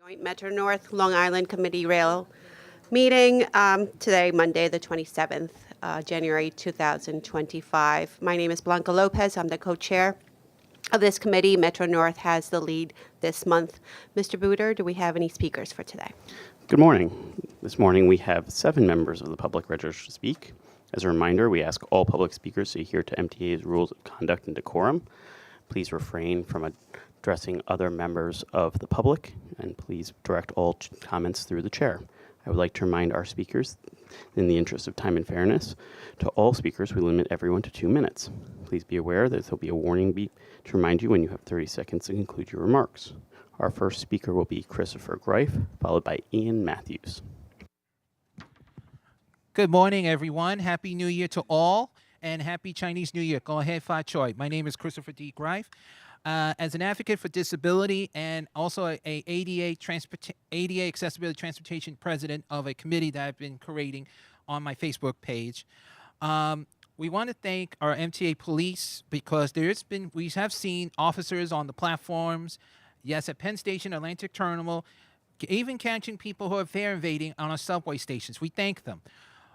Joint Metro North Long Island Committee Rail meeting today, Monday, the 27th, January 2025. My name is Blanca Lopez. I'm the co-chair of this committee. Metro North has the lead this month. Mr. Booter, do we have any speakers for today? Good morning. This morning we have 7 members of the public registered to speak. As a reminder, we ask all public speakers to adhere to MTA's rules of conduct and decorum. Please refrain from addressing other members of the public, and please direct all comments through the chair. I would like to remind our speakers, in the interest of time and fairness, to all speakers, we limit everyone to 2 minutes. Please be aware that there will be a warning beep to remind you when you have 30 seconds to conclude your remarks. Our first speaker will be Christopher Greif, followed by Ian Matthews. Good morning, everyone. Happy New Year to all, and Happy Chinese New Year. Go ahead, Fa Choi. My name is Christopher D. Greif. As an advocate for disability and also a ADA Accessibility Transportation president of a committee that I've been creating on my Facebook page, we want to thank our MTA police because we have seen officers on the platforms, yes, at Penn Station, Atlantic Terminal, even catching people who are fare invading on our subway stations. We thank them.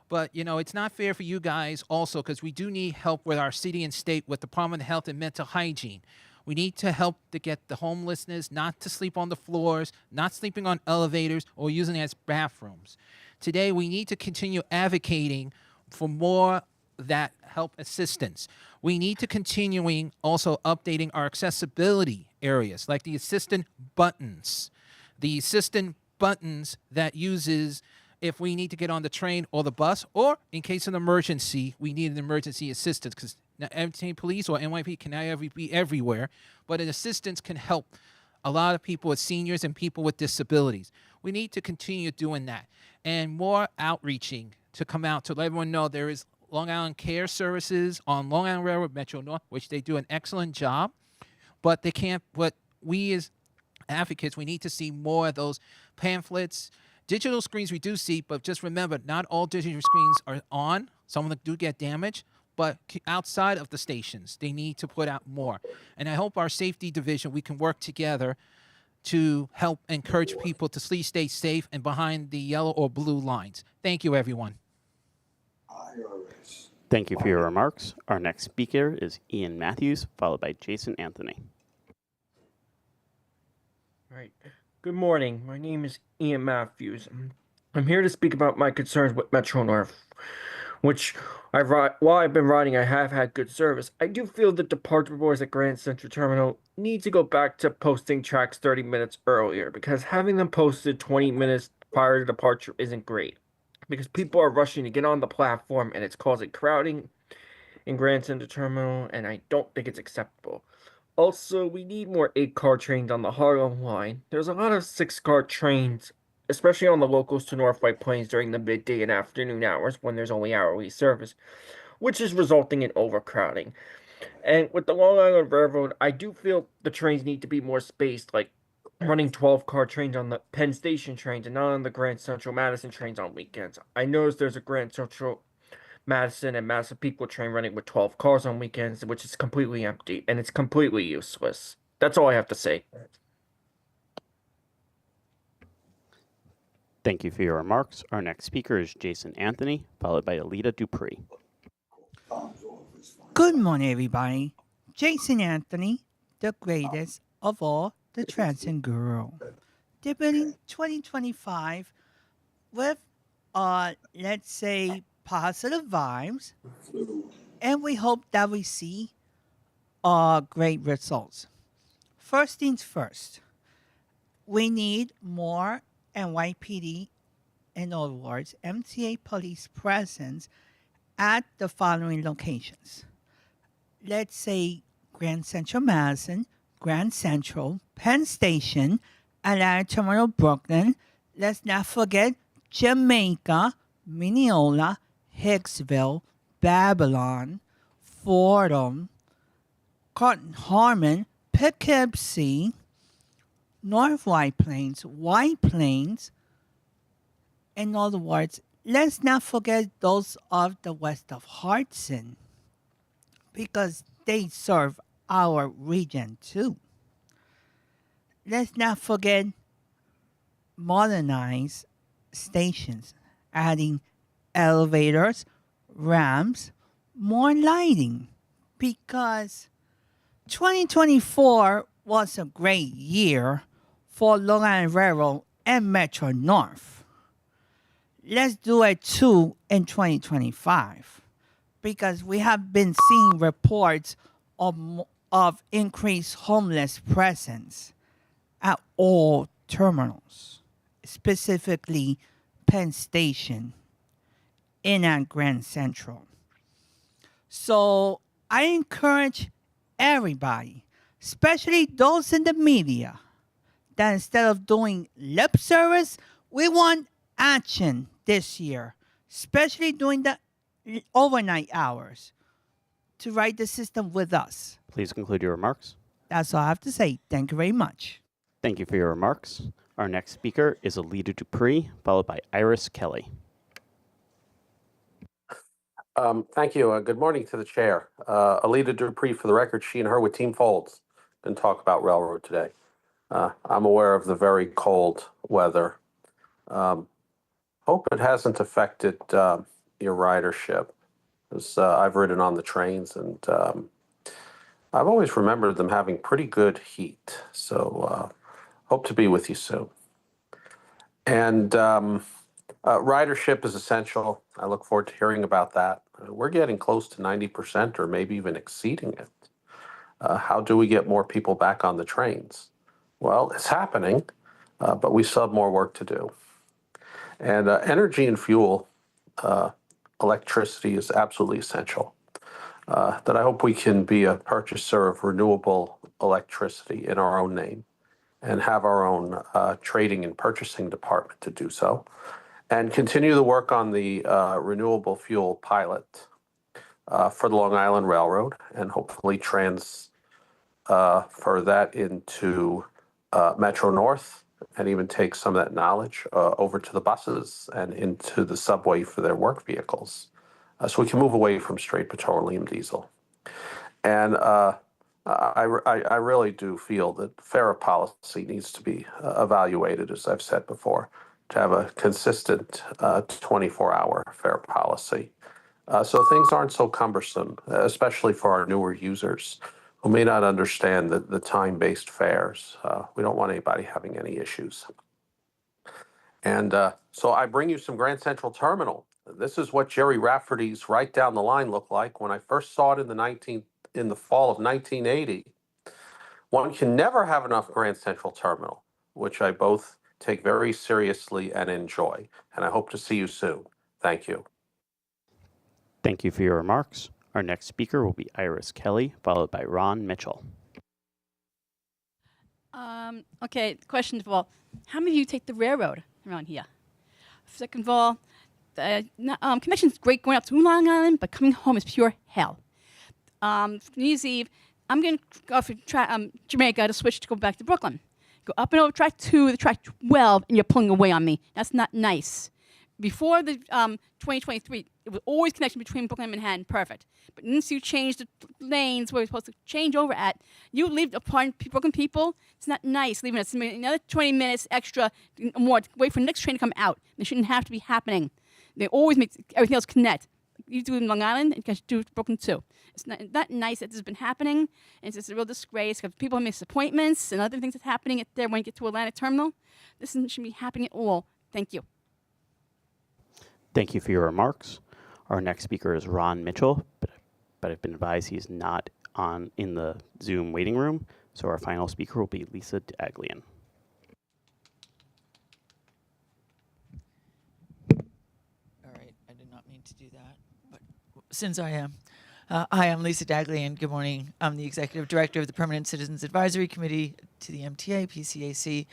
But, you know, it's not fair for you guys also because we do need help with our city and state with the Department of Health and Mental Hygiene. We need to help to get the homelessness not to sleep on the floors, not sleeping on elevators, or using it as bathrooms. Today, we need to continue advocating for more that help assistance. We need to continuing also updating our accessibility areas, like the assistant buttons. The assistant buttons that uses if we need to get on the train or the bus, or in case of an emergency, we need an emergency assistance because MTA police or NYP can never be everywhere, but an assistance can help a lot of people with seniors and people with disabilities. We need to continue doing that and more outreaching to come out to let everyone know there is Long Island Care Services on Long Island Railroad Metro North, which they do an excellent job, but they can't, but we as advocates, we need to see more of those pamphlets. Digital screens we do see, but just remember, not all digital screens are on. Some of them do get damaged, but outside of the stations, they need to put out more. And I hope our safety division, we can work together to help encourage people to stay safe and behind the yellow or blue lines. Thank you, everyone. Thank you for your remarks. Our next speaker is Ian Matthews, followed by Jason Anthony. Right. Good morning. My name is Ian Matthews. I'm here to speak about my concerns with Metro North, which while I've been riding, I have had good service. I do feel that departure boards at Grand Central Terminal need to go back to posting tracks 30 minutes earlier because having them posted 20 minutes prior to departure isn't great because people are rushing to get on the platform and it's causing crowding in Grand Central Terminal, and I don't think it's acceptable. Also, we need more 8-car trains on the Harlem line. There's a lot of 6-car trains, especially on the locals to North White Plains during the midday and afternoon hours when there's only hourly service, which is resulting in overcrowding. And with the Long Island Railroad, I do feel the trains need to be more spaced, like running 12-car trains on the Penn Station trains and not on the Grand Central Madison trains on weekends. I noticed there's a Grand Central Madison and Massapequa train running with 12 cars on weekends, which is completely empty, and it's completely useless. That's all I have to say. Thank you for your remarks. Our next speaker is Jason Anthony, followed by Alita Dupree. Good morning, everybody. Jason Anthony, the greatest of all the Transcend Guru. Debuting 2025 with, let's say, positive vibes, and we hope that we see great results. First things first, we need more NYPD, in other words, MTA police presence at the following locations. Let's say Grand Central Madison, Grand Central, Penn Station, Atlantic Terminal, Brooklyn. Let's not forget Jamaica, Mineola, Hicksville, Babylon, Fordham, Cotton Harmon, Poughkeepsie, North White Plains, in other words, let's not forget those of the west of Hudson because they serve our region too. Let's not forget modernize stations, adding elevators, ramps, more lighting, because 2024 was a great year for Long Island Railroad and Metro North. Let's do it too in 2025, because we have been seeing reports of increased homeless presence at all terminals, specifically Penn Station and at Grand Central. So I encourage everybody, especially those in the media, that instead of doing lip service, we want action this year, especially during the overnight hours, to ride the system with us. Please conclude your remarks. That's all I have to say. Thank you very much. Thank you for your remarks. Our next speaker is Alida Dupree, followed by Iris Kelly. Thank you. Good morning to the chair. Alida Dupree, for the record, she and her with Team Folds been talk about railroad today. I'm aware of the very cold weather. Hope it hasn't affected your ridership. I've ridden on the trains, and I've always remembered them having pretty good heat. So hope to be with you soon. And ridership is essential. I look forward to hearing about that. We're getting close to 90% or maybe even exceeding it. How do we get more people back on the trains? Well, it's happening, but we still have more work to do. And energy and fuel, electricity is absolutely essential. That I hope we can be a purchaser of renewable electricity in our own name and have our own trading and purchasing department to do so, and continue the work on the renewable fuel pilot for the Long Island Railroad, and hopefully transfer that into Metro North, and even take some of that knowledge over to the buses and into the subway for their work vehicles, so we can move away from straight petroleum diesel. And I really do feel that fare policy needs to be evaluated, as I've said before, to have a consistent 24-hour fare policy, so things aren't so cumbersome, especially for our newer users who may not understand the time-based fares. We don't want anybody having any issues. And so I bring you some Grand Central Terminal. This is what Jerry Rafferty's right down the line looked like when I first saw it in the fall of 1980. One can never have enough Grand Central Terminal, which I both take very seriously and enjoy. And I hope to see you soon. Thank you. Thank you for your remarks. Our next speaker will be Iris Kelly, followed by Ron Mitchell. Okay, question of all, how many of you take the railroad around here? Second of all, the connection's great going up to Long Island, but coming home is pure hell. New Year's Eve, I'm going to go off Jamaica to switch to go back to Brooklyn. Go up and over track 2 to track 12, and you're pulling away on me. That's not nice. Before the 2023, it was always connection between Brooklyn and Manhattan, perfect. But once you change the lanes where we're supposed to change over at, you leave upon Brooklyn people. It's not nice leaving us another 20 minutes extra more to wait for the next train to come out. It shouldn't have to be happening. They always make everything else connect. You do it in Long Island, and you guys do it in Brooklyn too. It's not nice that this has been happening, and it's just a real disgrace because people miss appointments and other things that's happening there when you get to Atlantic Terminal. This shouldn't be happening at all. Thank you. Thank you for your remarks. Our next speaker is Ron Mitchell, but I've been advised he's not in the Zoom waiting room, so our final speaker will be Lisa Daglian. All right, I did not mean to do that, but since I am. Hi, I'm Lisa Daglian. Good morning. I'm the Executive Director of the Permanent Citizens Advisory Committee to the MTA, PCAC.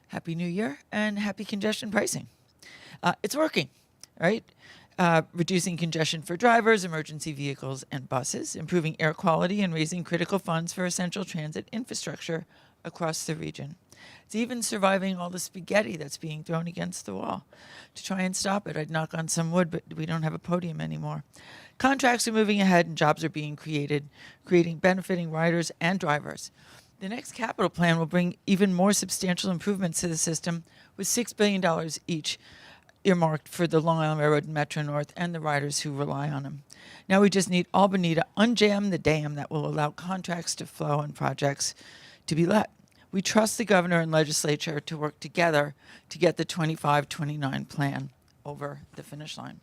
Happy New Year and happy congestion pricing. It's working, right? Reducing congestion for drivers, emergency vehicles, and buses, improving air quality, and raising critical funds for essential transit infrastructure across the region. It's even surviving all the spaghetti that's being thrown against the wall. To try and stop it, I'd knock on some wood, but we don't have a podium anymore. Contracts are moving ahead and jobs are being created, benefiting riders and drivers. The next capital plan will bring even more substantial improvements to the system with $6 billion each earmarked for the Long Island Railroad and Metro North and the riders who rely on them. Now we just need Albany to unjam the dam that will allow contracts to flow and projects to be let. We trust the governor and legislature to work together to get the 25-29 plan over the finish line.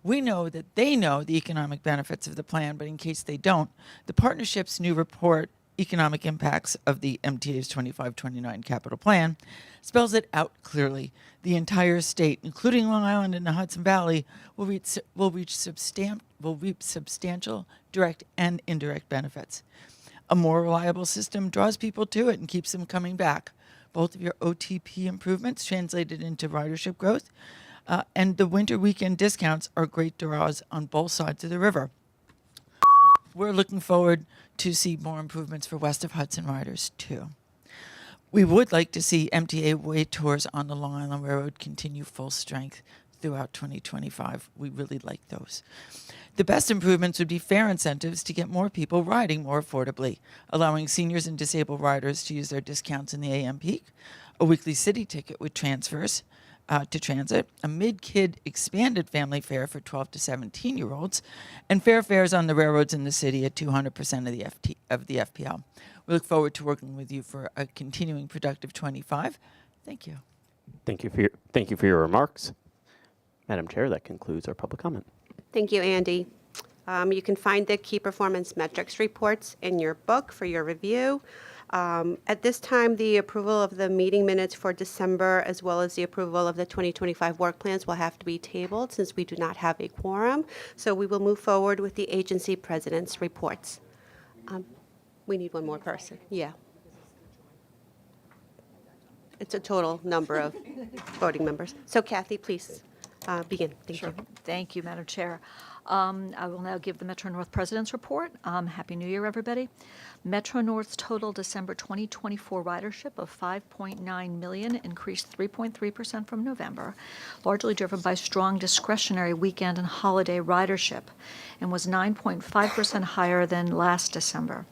We know that they know the economic benefits of the plan, but in case they don't, the partnership's new report, Economic Impacts of the MTA's 25-29 Capital Plan, spells it out clearly. The entire state, including Long Island and the Hudson Valley, will reap substantial direct and indirect benefits. A more reliable system draws people to it and keeps them coming back. Both of your OTP improvements translated into ridership growth, and the winter weekend discounts are great draws on both sides of the river. We're looking forward to see more improvements for west of Hudson riders, too. We would like to see MTA way tours on the Long Island Railroad continue full strength throughout 2025. We really like those. The best improvements would be fare incentives to get more people riding more affordably, allowing seniors and disabled riders to use their discounts in the AM peak, a weekly city ticket with transfers to transit, a mid-kid expanded family fare for 12 to 17-year-olds, and fair fares on the railroads in the city at 200% of the FPL. We look forward to working with you for a continuing productive 25. Thank you. Thank you for your remarks. Madam Chair, that concludes our public comment. Thank you, Andy. You can find the key performance metrics reports in your book for your review. At this time, the approval of the meeting minutes for December, as well as the approval of the 2025 work plans, will have to be tabled since we do not have a quorum. So we will move forward with the agency president's reports. We need one more person. Yeah. It's a total number of voting members. So Kathy, please begin. Thank you. Thank you, Madam Chair. I will now give the Metro North President's Report. Happy New Year, everybody. Metro North's total December 2024 ridership of 5.9 million increased 3.3% from November, largely driven by strong discretionary weekend and holiday ridership, and was 9.5% higher than last December.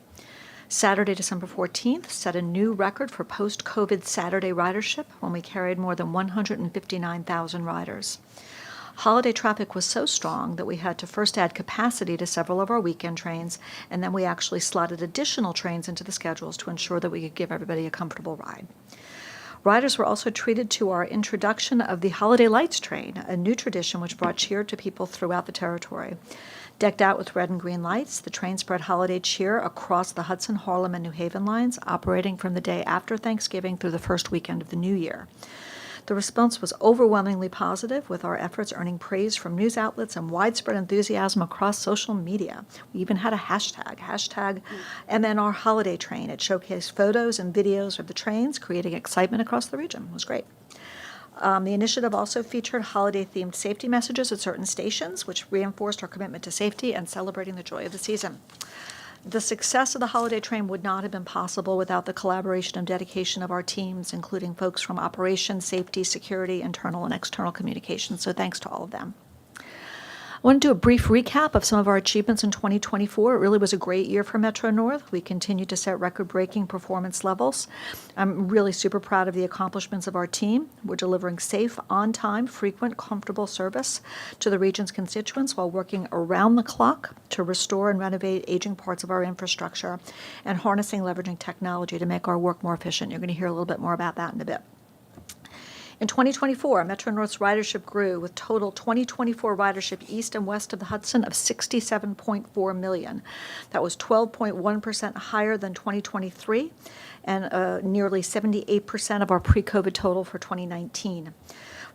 Saturday, December 14th, set a new record for post-COVID Saturday ridership when we carried more than 159,000 riders. Holiday traffic was so strong that we had to first add capacity to several of our weekend trains, and then we actually slotted additional trains into the schedules to ensure that we could give everybody a comfortable ride. Riders were also treated to our introduction of the Holiday Lights train, a new tradition which brought cheer to people throughout the territory. Decked out with red and green lights, the train spread holiday cheer across the Hudson, Harlem, and New Haven lines, operating from the day after Thanksgiving through the first weekend of the new year. The response was overwhelmingly positive, with our efforts earning praise from news outlets and widespread enthusiasm across social media. We even had a hashtag MNR Holiday Train. It showcased photos and videos of the trains, creating excitement across the region. It was great. The initiative also featured holiday-themed safety messages at certain stations, which reinforced our commitment to safety and celebrating the joy of the season. The success of the holiday train would not have been possible without the collaboration and dedication of our teams, including folks from operations, safety, security, internal and external communications. So thanks to all of them. I want to do a brief recap of some of our achievements in 2024. It really was a great year for Metro North. We continued to set record-breaking performance levels. I'm really super proud of the accomplishments of our team. We're delivering safe, on-time, frequent, comfortable service to the region's constituents while working around the clock to restore and renovate aging parts of our infrastructure and harnessing, leveraging technology to make our work more efficient. You're going to hear a little bit more about that in a bit. In 2024, Metro North's ridership grew with total 2024 ridership east and west of the Hudson of 67.4 million. That was 12.1% higher than 2023 and nearly 78% of our pre-COVID total for 2019.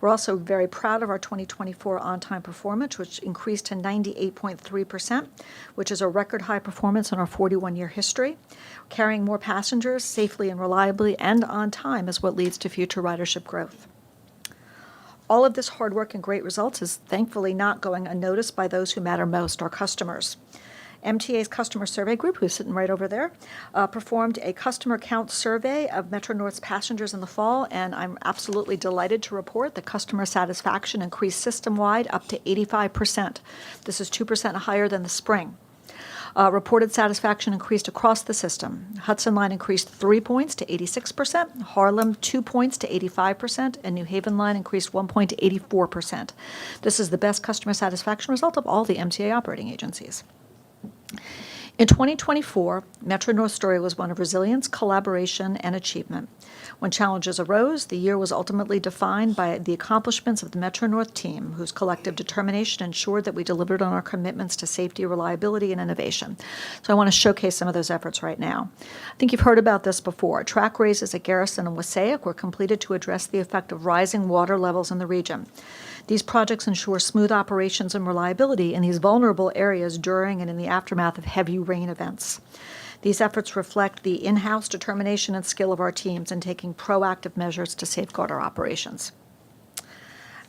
We're also very proud of our 2024 on-time performance, which increased to 98.3%, which is a record high performance in our 41-year history. Carrying more passengers safely and reliably and on time is what leads to future ridership growth. All of this hard work and great results is thankfully not going unnoticed by those who matter most, our customers. MTA's customer survey group, who's sitting right over there, performed a customer count survey of Metro North's passengers in the fall, and I'm absolutely delighted to report that customer satisfaction increased system-wide up to 85%. This is 2% higher than the spring. Reported satisfaction increased across the system. Hudson Line increased 3 points to 86%, Harlem 2 points to 85%, and New Haven Line increased 1 point to 84%. This is the best customer satisfaction result of all the MTA operating agencies. In 2024, Metro North's story was one of resilience, collaboration, and achievement. When challenges arose, the year was ultimately defined by the accomplishments of the Metro North team, whose collective determination ensured that we delivered on our commitments to safety, reliability, and innovation. So I want to showcase some of those efforts right now. I think you've heard about this before. Track raises at Garrison and Wassaic were completed to address the effect of rising water levels in the region. These projects ensure smooth operations and reliability in these vulnerable areas during and in the aftermath of heavy rain events. These efforts reflect the in-house determination and skill of our teams in taking proactive measures to safeguard our operations.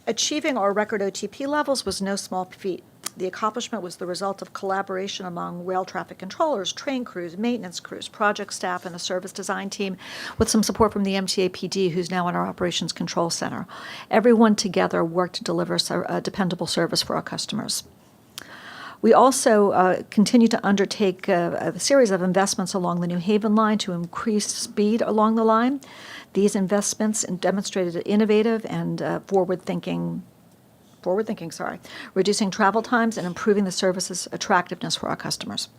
Achieving our record OTP levels was no small feat. The accomplishment was the result of collaboration among rail traffic controllers, train crews, maintenance crews, project staff, and a service design team with some support from the MTA PD, who's now in our Operations Control Center. Everyone together worked to deliver a dependable service for our customers. We also continue to undertake a series of investments along the New Haven line to increase speed along the line. These investments demonstrated innovative and forward-thinking, reducing travel times and improving the service's attractiveness for our customers.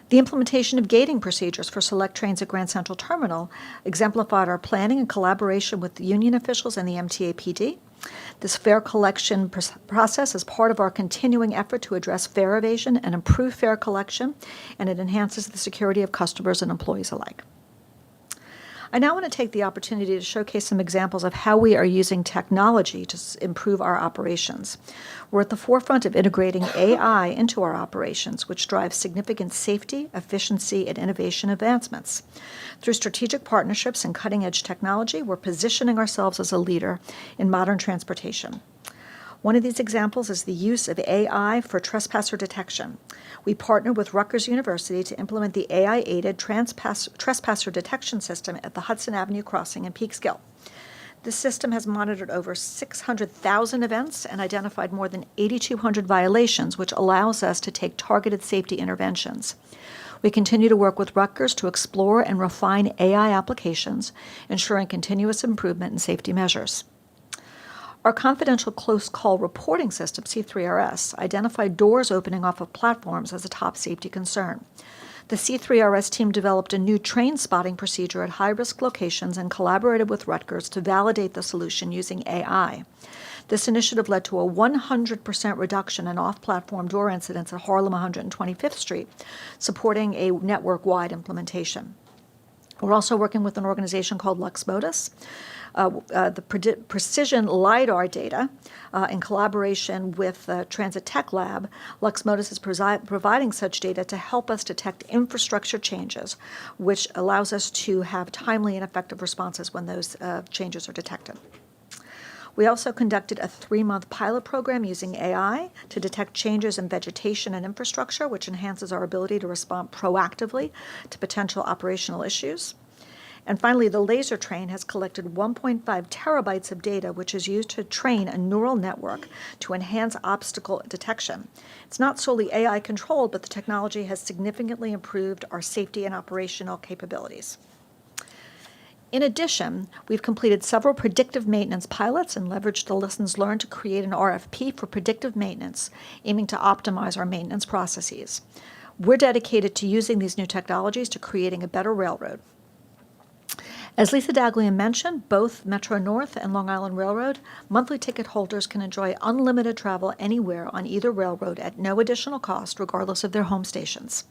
The implementation of gating procedures for select trains at Grand Central Terminal exemplified our planning and collaboration with the union officials and the MTA PD. This fare collection process is part of our continuing effort to address fare evasion and improve fare collection, and it enhances the security of customers and employees alike. I now want to take the opportunity to showcase some examples of how we are using technology to improve our operations. We're at the forefront of integrating AI into our operations, which drives significant safety, efficiency, and innovation advancements. Through strategic partnerships and cutting-edge technology, we're positioning ourselves as a leader in modern transportation. One of these examples is the use of AI for trespasser detection. We partnered with Rutgers University to implement the AI-aided trespasser detection system at the Hudson Avenue crossing in Peekskill. This system has monitored over 600,000 events and identified more than 8,200 violations, which allows us to take targeted safety interventions. We continue to work with Rutgers to explore and refine AI applications, ensuring continuous improvement in safety measures. Our confidential close call reporting system, C3RS, identified doors opening off of platforms as a top safety concern. The C3RS team developed a new train spotting procedure at high-risk locations and collaborated with Rutgers to validate the solution using AI. This initiative led to a 100% reduction in off-platform door incidents at Harlem 125th Street, supporting a network-wide implementation. We're also working with an organization called LuxModus. The precision LIDAR data, in collaboration with Transit Tech Lab, LuxModus is providing such data to help us detect infrastructure changes, which allows us to have timely and effective responses when those changes are detected. We also conducted a 3-month pilot program using AI to detect changes in vegetation and infrastructure, which enhances our ability to respond proactively to potential operational issues. And finally, the laser train has collected 1.5 terabytes of data, which is used to train a neural network to enhance obstacle detection. It's not solely AI controlled, but the technology has significantly improved our safety and operational capabilities. In addition, we've completed several predictive maintenance pilots and leveraged the lessons learned to create an RFP for predictive maintenance, aiming to optimize our maintenance processes. We're dedicated to using these new technologies to creating a better railroad. As Lisa Daglian mentioned, both Metro North and Long Island Railroad monthly ticket holders can enjoy unlimited travel anywhere on either railroad at no additional cost, regardless of their home stations.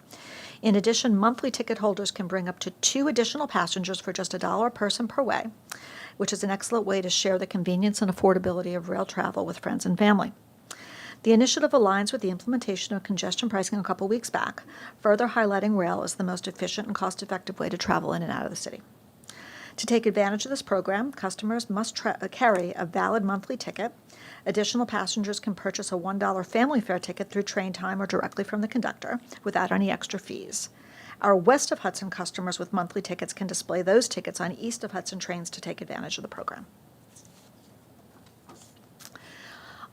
In addition, monthly ticket holders can bring up to 2 additional passengers for just $1 a person per way, which is an excellent way to share the convenience and affordability of rail travel with friends and family. The initiative aligns with the implementation of congestion pricing a couple weeks back, further highlighting rail as the most efficient and cost-effective way to travel in and out of the city. To take advantage of this program, customers must carry a valid monthly ticket. Additional passengers can purchase a $1 family fare ticket through train time or directly from the conductor without any extra fees. Our west of Hudson customers with monthly tickets can display those tickets on east of Hudson trains to take advantage of the program.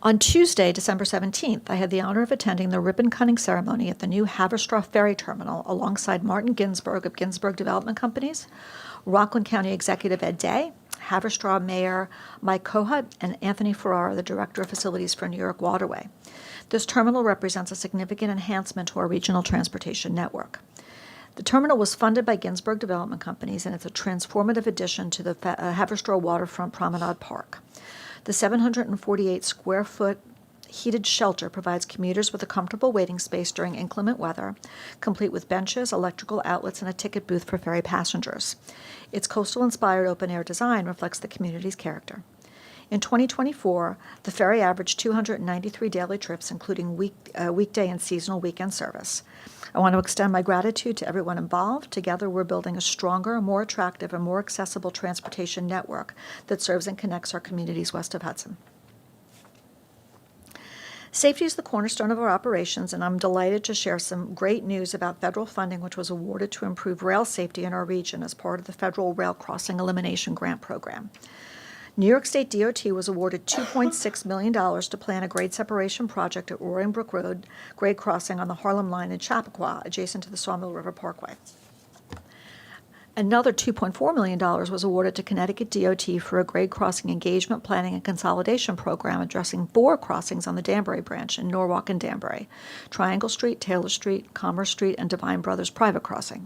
On Tuesday, December 17th, I had the honor of attending the ribbon-cutting ceremony at the new Haverstraw Ferry Terminal alongside Martin Ginsberg of Ginsberg Development Companies, Rockland County Executive Ed Day, Haverstraw Mayor Mike Kohut, and Anthony Ferrara, the Director of Facilities for New York Waterway. This terminal represents a significant enhancement to our regional transportation network. The terminal was funded by Ginsberg Development Companies, and it's a transformative addition to the Haverstraw Waterfront Promenade Park. The 748 square foot heated shelter provides commuters with a comfortable waiting space during inclement weather, complete with benches, electrical outlets, and a ticket booth for ferry passengers. Its coastal-inspired open-air design reflects the community's character. In 2024, the ferry averaged 293 daily trips, including weekday and seasonal weekend service. I want to extend my gratitude to everyone involved. Together, we're building a stronger, more attractive, and more accessible transportation network that serves and connects our communities west of Hudson. Safety is the cornerstone of our operations, and I'm delighted to share some great news about federal funding which was awarded to improve rail safety in our region as part of the Federal Rail Crossing Elimination Grant Program. New York State DOT was awarded $2.6 million to plan a grade separation project at Roaring Brook Road grade crossing on the Harlem Line in Chappaqua, adjacent to the Sawmill River Parkway. Another $2.4 million was awarded to Connecticut DOT for a grade crossing engagement planning and consolidation program addressing 4 crossings on the Danbury branch in Norwalk and Danbury: Triangle Street, Taylor Street, Commerce Street, and Divine Brothers Private Crossing.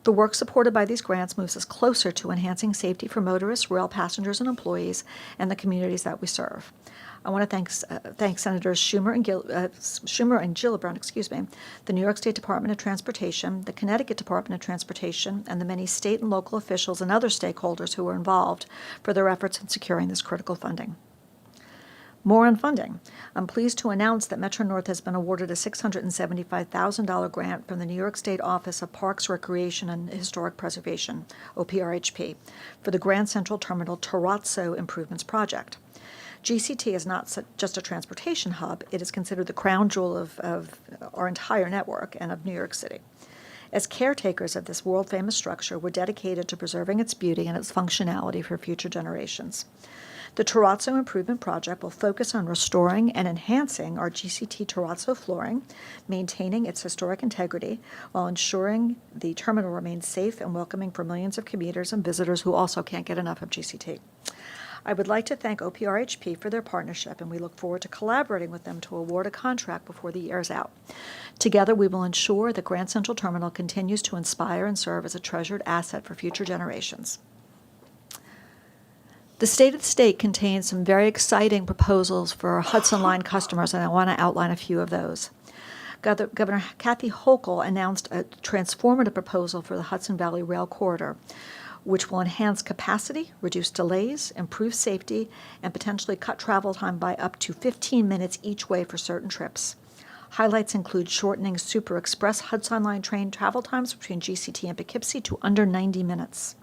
The work supported by these grants moves us closer to enhancing safety for motorists, rail passengers, and employees, and the communities that we serve. I want to thank Senators Schumer and Gillibrand, the New York State Department of Transportation, the Connecticut Department of Transportation, and the many state and local officials and other stakeholders who were involved for their efforts in securing this critical funding. More on funding. I'm pleased to announce that Metro-North has been awarded a $675,000 grant from the New York State Office of Parks, Recreation, and Historic Preservation, OPRHP, for the Grand Central Terminal Terrazzo Improvements Project. GCT is not just a transportation hub, it is considered the crown jewel of our entire network and of New York City. As caretakers of this world-famous structure, we're dedicated to preserving its beauty and its functionality for future generations. The Terrazzo Improvement Project will focus on restoring and enhancing our GCT terrazzo flooring, maintaining its historic integrity, while ensuring the terminal remains safe and welcoming for millions of commuters and visitors who also can't get enough of GCT. I would like to thank OPRHP for their partnership, and we look forward to collaborating with them to award a contract before the year is out. Together, we will ensure that Grand Central Terminal continues to inspire and serve as a treasured asset for future generations. The State of the State contains some very exciting proposals for Hudson Line customers, and I want to outline a few of those. Governor Kathy Hochul announced a transformative proposal for the Hudson Valley Rail Corridor, which will enhance capacity, reduce delays, improve safety, and potentially cut travel time by up to 15 minutes each way for certain trips. Highlights include shortening Super Express Hudson Line train travel times between GCT and Poughkeepsie to under 90 minutes.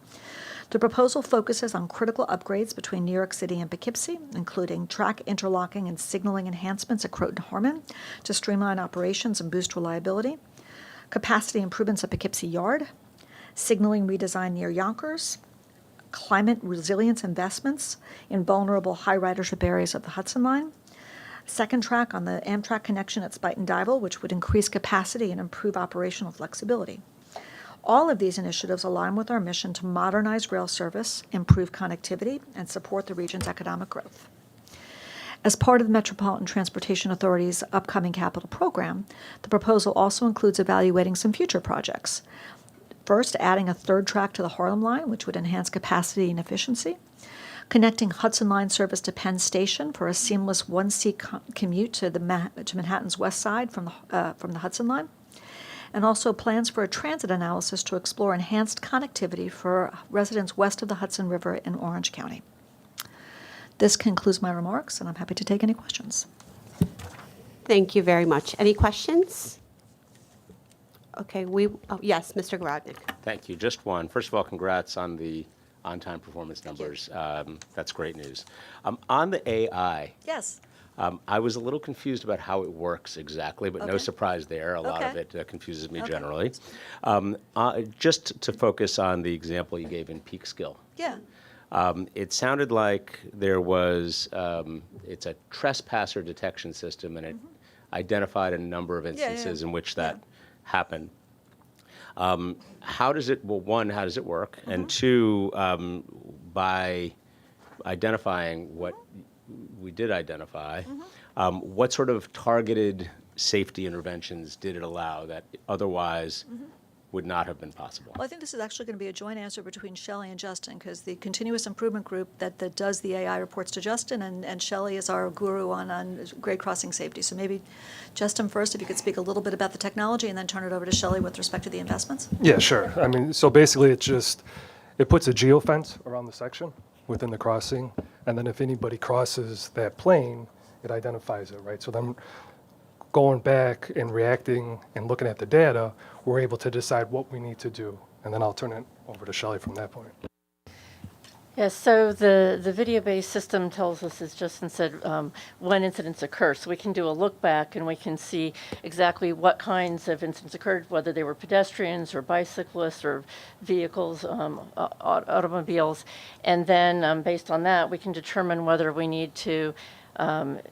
The proposal focuses on critical upgrades between New York City and Poughkeepsie, including track interlocking and signaling enhancements at Croton-Harmon to streamline operations and boost reliability, capacity improvements at Poughkeepsie Yard, signaling redesign near Yonkers, climate resilience investments in vulnerable high ridership areas of the Hudson Line, second track on the Amtrak connection at Spuyten-Duyvil, which would increase capacity and improve operational flexibility. All of these initiatives align with our mission to modernize rail service, improve connectivity, and support the region's economic growth. As part of the Metropolitan Transportation Authority's upcoming capital program, the proposal also includes evaluating some future projects. First, adding a third track to the Harlem Line, which would enhance capacity and efficiency, connecting Hudson Line service to Penn Station for a seamless one-seat commute to Manhattan's west side from the Hudson Line, and also plans for a transit analysis to explore enhanced connectivity for residents west of the Hudson River in Orange County. This concludes my remarks, and I'm happy to take any questions. Thank you very much. Any questions? Okay, yes, Mr. Grodnick. Thank you. Just one. First of all, congrats on the on-time performance numbers. That's great news. On the AI, Yes. I was a little confused about how it works exactly, but no Okay. surprise there. A lot of Okay. it confuses me Okay. generally. Just to focus on the example you gave in Peekskill, Yeah. It sounded like there was, it's a trespasser detection system, and it identified a number of instances in which that happened. How does it, well, one, how does it work? And two, by identifying what we did identify, what sort of targeted safety interventions did it allow that otherwise would not have been possible? Well, I think this is actually going to be a joint answer between Shelley and Justin, because the continuous improvement group that does the AI reports to Justin, and Shelley is our guru on grade crossing safety. So maybe Justin first, if you could speak a little bit about the technology, and then turn it over to Shelley with respect to the investments. Yeah, sure. I mean, so basically it puts a geofence around the section within the crossing, and then if anybody crosses that plane, it identifies it, right? So then going back and reacting and looking at the data, we're able to decide what we need to do. And then I'll turn it over to Shelley from that point. Yes, so the video-based system tells us, as Justin said, when incidents occur. So we can do a look back and we can see exactly what kinds of incidents occurred, whether they were pedestrians or bicyclists or vehicles, automobiles. And then based on that, we can determine whether we need to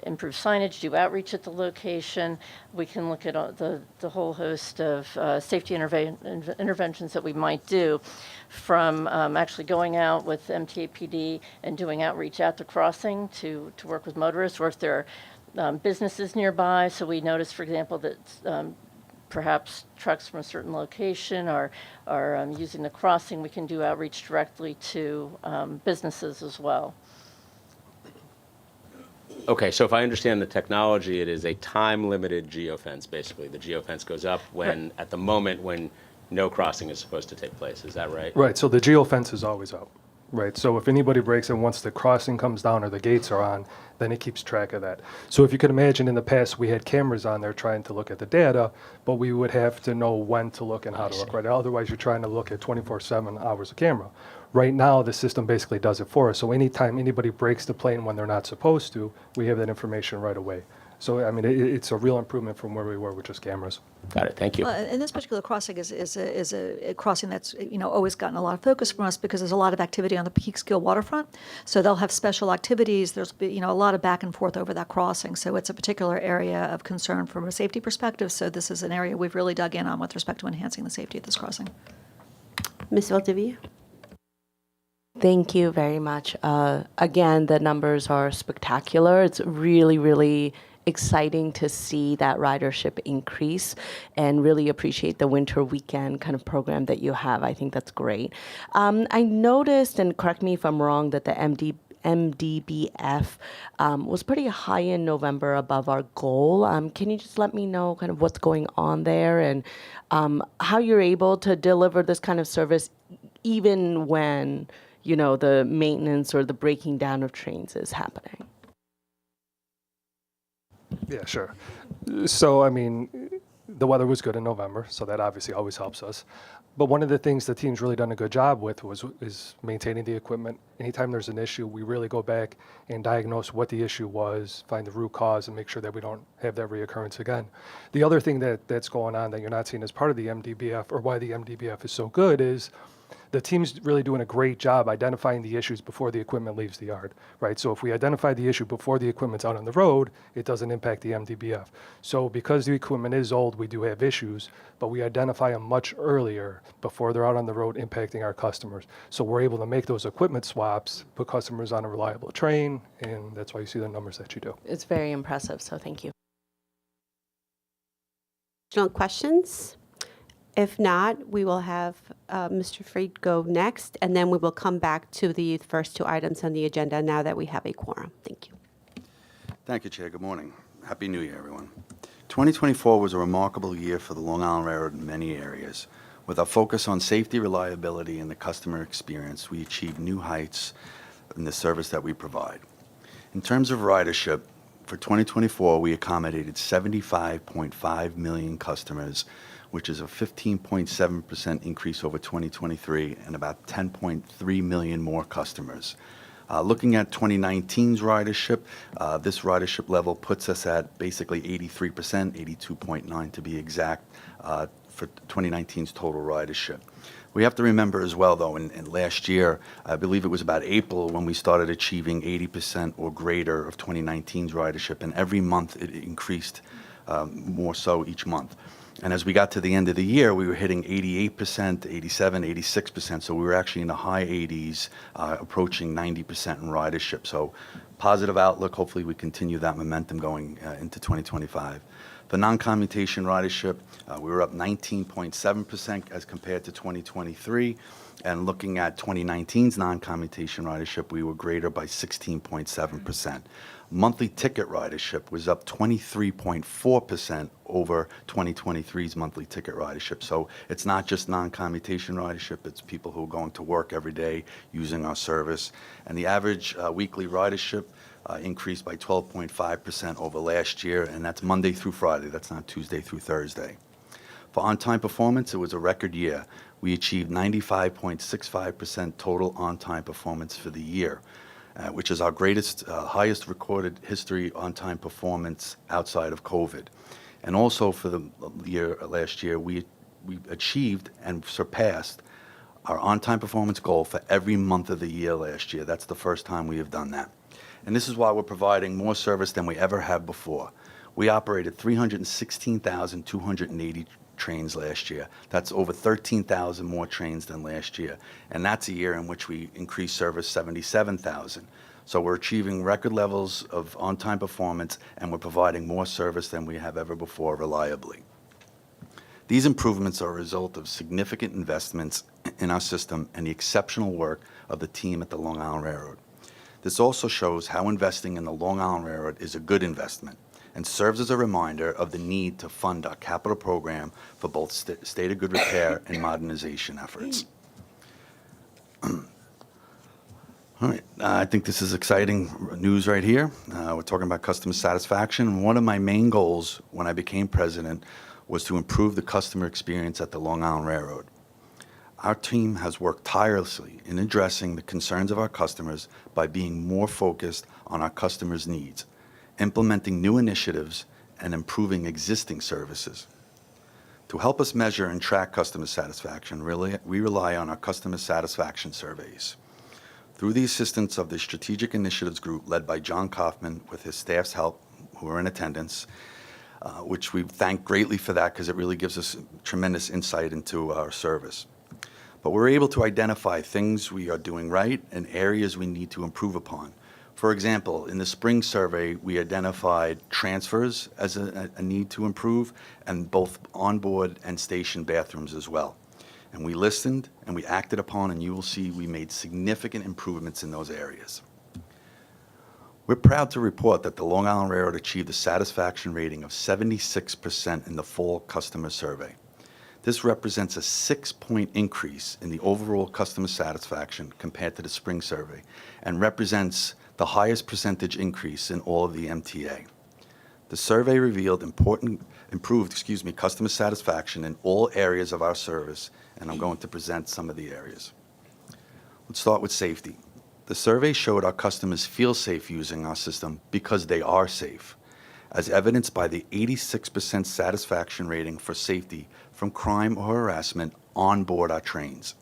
improve signage, do outreach at the location. We can look at the whole host of safety interventions that we might do, from actually going out with MTA PD and doing outreach at the crossing to work with motorists, or if there are businesses nearby. So we notice, for example, that perhaps trucks from a certain location are using the crossing. We can do outreach directly to businesses as well. Okay, so if I understand the technology, it is a time-limited geofence, basically. The geofence goes up when, at the moment when no crossing is supposed to take place. Is that right? Right, so the geofence is always up, right? So if anybody breaks it, once the crossing comes down or the gates are on, then it keeps track of that. So if you could imagine, in the past, we had cameras on there trying to look at the data, but we would have to know when to look and how to look, right? Otherwise, you're trying to look at 24/7 hours of camera. Right now, the system basically does it for us. So anytime anybody breaks the plane when they're not supposed to, we have that information right away. So, I mean, it's a real improvement from where we were with just cameras. Got it. Thank you. And this particular crossing is a crossing that's always gotten a lot of focus from us, because there's a lot of activity on the Peekskill waterfront. So they'll have special activities. There's a lot of back and forth over that crossing. So it's a particular area of concern from a safety perspective. So this is an area we've really dug in on with respect to enhancing the safety at this crossing. Ms. Valdivia? Thank you very much. Again, the numbers are spectacular. It's really, really exciting to see that ridership increase, and really appreciate the winter weekend kind of program that you have. I think that's great. I noticed, and correct me if I'm wrong, that the MDBF was pretty high in November, above our goal. Can you just let me know kind of what's going on there, and how you're able to deliver this kind of service even when the maintenance or the breaking down of trains is happening? Yeah, sure. So, I mean, the weather was good in November, so that obviously always helps us. But one of the things the team's really done a good job with is maintaining the equipment. Anytime there's an issue, we really go back and diagnose what the issue was, find the root cause, and make sure that we don't have that reoccurrence again. The other thing that's going on that you're not seeing as part of the MDBF, or why the MDBF is so good, is the team's really doing a great job identifying the issues before the equipment leaves the yard, right? So if we identify the issue before the equipment's out on the road, it doesn't impact the MDBF. So because the equipment is old, we do have issues, but we identify them much earlier before they're out on the road impacting our customers. So we're able to make those equipment swaps, put customers on a reliable train, and that's why you see the numbers that you do. It's very impressive, so thank you. Additional questions? If not, we will have Mr. Fried go next, and then we will come back to the first two items on the agenda now that we have a quorum. Thank you. Thank you, Chair. Good morning. Happy New Year, everyone. 2024 was a remarkable year for the Long Island Railroad in many areas. With our focus on safety, reliability, and the customer experience, we achieved new heights in the service that we provide. In terms of ridership, for 2024, we accommodated 75.5 million customers, which is a 15.7% increase over 2023, and about 10.3 million more customers. Looking at 2019's ridership, this ridership level puts us at basically 83%, 82.9 to be exact, for 2019's total ridership. We have to remember as well, though, in last year, I believe it was about April when we started achieving 80% or greater of 2019's ridership, and every month it increased more so each month. And as we got to the end of the year, we were hitting 88%, 87, 86%, so we were actually in the high 80s, approaching 90% in ridership. So positive outlook. Hopefully we continue that momentum going into 2025. For non-commutation ridership, we were up 19.7% as compared to 2023. And looking at 2019's non-commutation ridership, we were greater by 16.7%. Monthly ticket ridership was up 23.4% over 2023's monthly ticket ridership. So it's not just non-commutation ridership, it's people who are going to work every day using our service. And the average weekly ridership increased by 12.5% over last year, and that's Monday through Friday. That's not Tuesday through Thursday. For on-time performance, it was a record year. We achieved 95.65% total on-time performance for the year, which is our highest recorded history on-time performance outside of COVID. And also for the year last year, we achieved and surpassed our on-time performance goal for every month of the year last year. That's the first time we have done that. And this is why we're providing more service than we ever have before. We operated 316,280 trains last year. That's over 13,000 more trains than last year. And that's a year in which we increased service 77,000. So we're achieving record levels of on-time performance, and we're providing more service than we have ever before reliably. These improvements are a result of significant investments in our system and the exceptional work of the team at the Long Island Railroad. This also shows how investing in the Long Island Railroad is a good investment and serves as a reminder of the need to fund our capital program for both state of good repair and modernization efforts. All right, I think this is exciting news right here. We're talking about customer satisfaction. One of my main goals when I became president was to improve the customer experience at the Long Island Railroad. Our team has worked tirelessly in addressing the concerns of our customers by being more focused on our customers' needs, implementing new initiatives, and improving existing services. To help us measure and track customer satisfaction, we rely on our customer satisfaction surveys. Through the assistance of the Strategic Initiatives Group led by John Kaufman with his staff's help, who are in attendance, which we thank greatly for that because it really gives us tremendous insight into our service. But we're able to identify things we are doing right and areas we need to improve upon. For example, in the spring survey, we identified transfers as a need to improve, and both onboard and station bathrooms as well. And we listened and we acted upon, and you will see we made significant improvements in those areas. We're proud to report that the Long Island Railroad achieved a satisfaction rating of 76% in the fall customer survey. This represents a 6-point increase in the overall customer satisfaction compared to the spring survey and represents the highest percentage increase in all of the MTA. The survey revealed improved customer satisfaction in all areas of our service, and I'm going to present some of the areas. Let's start with safety. The survey showed our customers feel safe using our system because they are safe, as evidenced by the 86% satisfaction rating for safety from crime or harassment on board our trains.